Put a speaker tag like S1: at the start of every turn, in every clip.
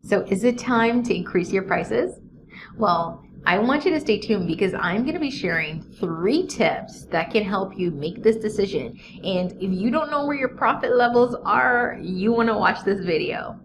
S1: So is it time to increase your prices? Well, I want you to stay tuned because I'm going to be sharing 3 tips that can help you make this decision. And if you don't know where your profit levels are, you want to watch this video.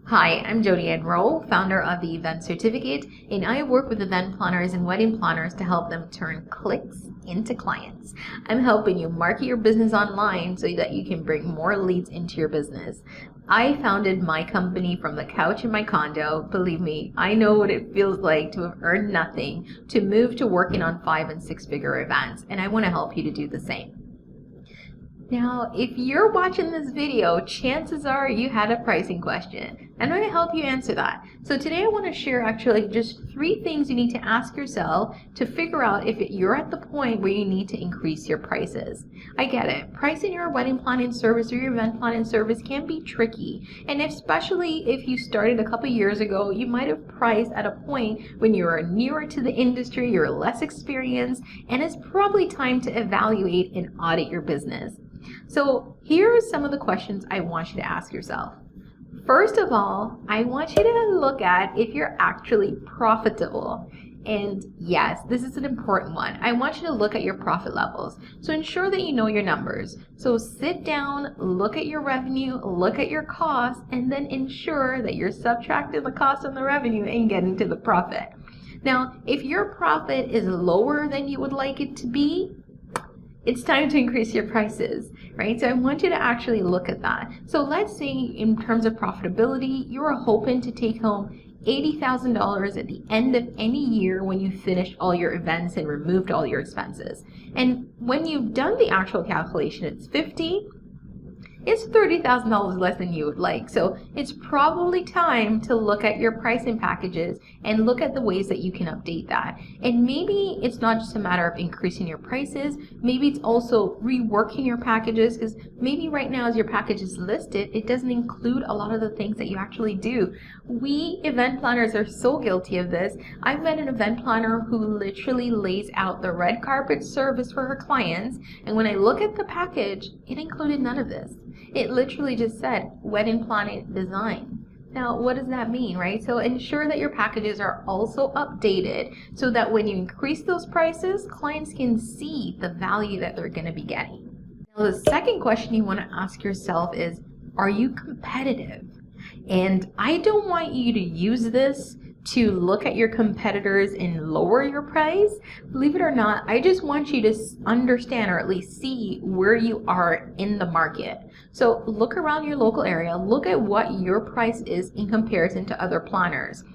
S1: Hi, I'm Jody Enroll, founder of the Event Certificate, and I work with event planners and wedding planners to help them turn clicks into clients. I'm helping you market your business online so that you can bring more leads into your business. I founded my company from the couch in my condo. Believe me, I know what it feels like to have earned nothing, to move to working on 5- and 6-figure events, and I want to help you to do the same. Now, if you're watching this video, chances are you had a pricing question. I'm going to help you answer that. So today I want to share actually just 3 things you need to ask yourself to figure out if you're at the point where you need to increase your prices. I get it. Pricing your wedding planning service or your event planning service can be tricky. And especially if you started a couple years ago, you might have priced at a point when you were newer to the industry, you're less experienced, and it's probably time to evaluate and audit your business. So here are some of the questions I want you to ask yourself. First of all, I want you to look at if you're actually profitable. And yes, this is an important one. I want you to look at your profit levels. So ensure that you know your numbers. So sit down, look at your revenue, look at your costs, and then ensure that you're subtracting the cost and the revenue and getting to the profit. Now, if your profit is lower than you would like it to be, it's time to increase your prices, right? So I want you to actually look at that. So let's say in terms of profitability, you're hoping to take home $80,000 at the end of any year when you finished all your events and removed all your expenses. And when you've done the actual calculation, it's $30,000 less than you would like. So it's probably time to look at your pricing packages and look at the ways that you can update that. And maybe it's not just a matter of increasing your prices, maybe it's also reworking your packages, because maybe right now as your package is listed, it doesn't include a lot of the things that you actually do. We event planners are so guilty of this. I've met an event planner who literally lays out the red carpet service for her clients, and when I look at the package, it included none of this. It literally just said wedding planning design. Now, what does that mean, right? So ensure that your packages are also updated so that when you increase those prices, clients can see the value that they're going to be getting. Now, the second question you want to ask yourself is, are you competitive? And I don't want you to use this to look at your competitors and lower your price. Believe it or not, I just want you to understand or at least see where you are in the market. So look around your local area, look at what your price is in comparison to other planners.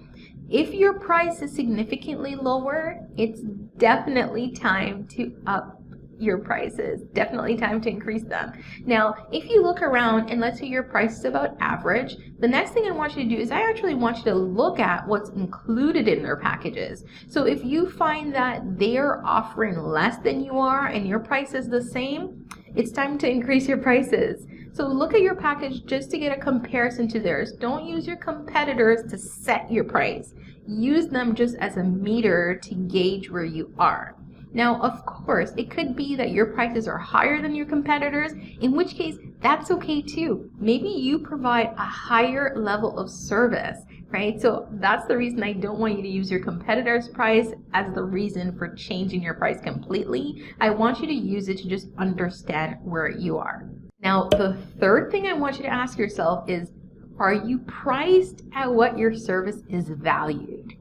S1: If your price is significantly lower, it's definitely time to up your prices. Definitely time to increase them. Now, if you look around and let's say your price is about average, the next thing I want you to do is I actually want you to look at what's included in their packages. So if you find that they're offering less than you are and your price is the same, it's time to increase your prices. So look at your package just to get a comparison to theirs. Don't use your competitors to set your price. Use them just as a meter to gauge where you are. Now, of course, it could be that your prices are higher than your competitors, in which case that's okay too. Maybe you provide a higher level of service, right? So that's the reason I don't want you to use your competitor's price as the reason for changing your price completely. I want you to use it to just understand where you are. Now, the third thing I want you to ask yourself is, are you priced at what your service is valued?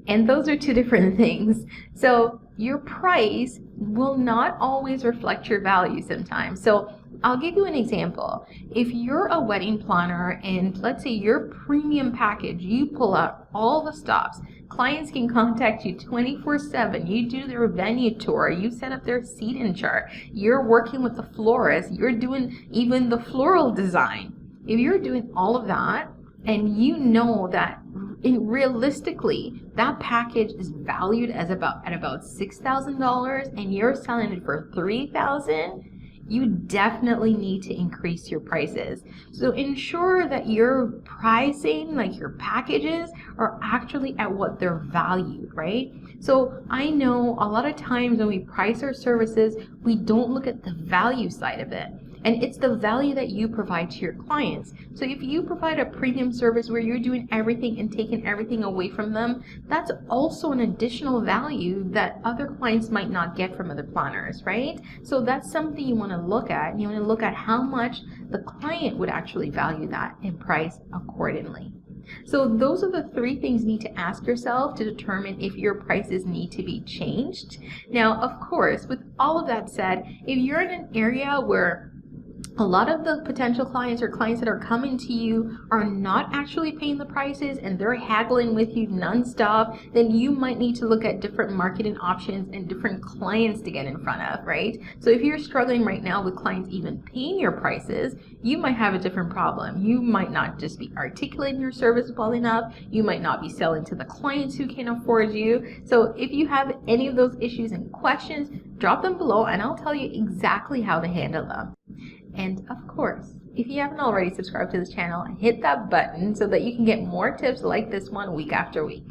S1: And those are 2 different things. So your price will not always reflect your value sometimes. So I'll give you an example. If you're a wedding planner and let's say your premium package, you pull out all the stops, clients can contact you 24/7, you do their venue tour, you set up their seating chart, you're working with the florist, you're doing even the floral design. If you're doing all of that and you know that realistically that package is valued as about $6,000 and you're selling it for $3,000, you definitely need to increase your prices. So ensure that your pricing, like your packages, are actually at what they're valued, right? So I know a lot of times when we price our services, we don't look at the value side of it. And it's the value that you provide to your clients. So if you provide a premium service where you're doing everything and taking everything away from them, that's also an additional value that other clients might not get from other planners, right? So that's something you want to look at. You want to look at how much the client would actually value that and price accordingly. So those are the 3 things you need to ask yourself to determine if your prices need to be changed. Now, of course, with all of that said, if you're in an area where a lot of the potential clients or clients that are coming to you are not actually paying the prices and they're haggling with you nonstop, then you might need to look at different marketing options and different clients to get in front of, right? So if you're struggling right now with clients even paying your prices, you might have a different problem. You might not just be articulating your service well enough. You might not be selling to the clients who can afford you. So if you have any of those issues and questions, drop them below and I'll tell you exactly how to handle them. And of course, if you haven't already subscribed to this channel, hit that button so that you can get more tips like this one week after week.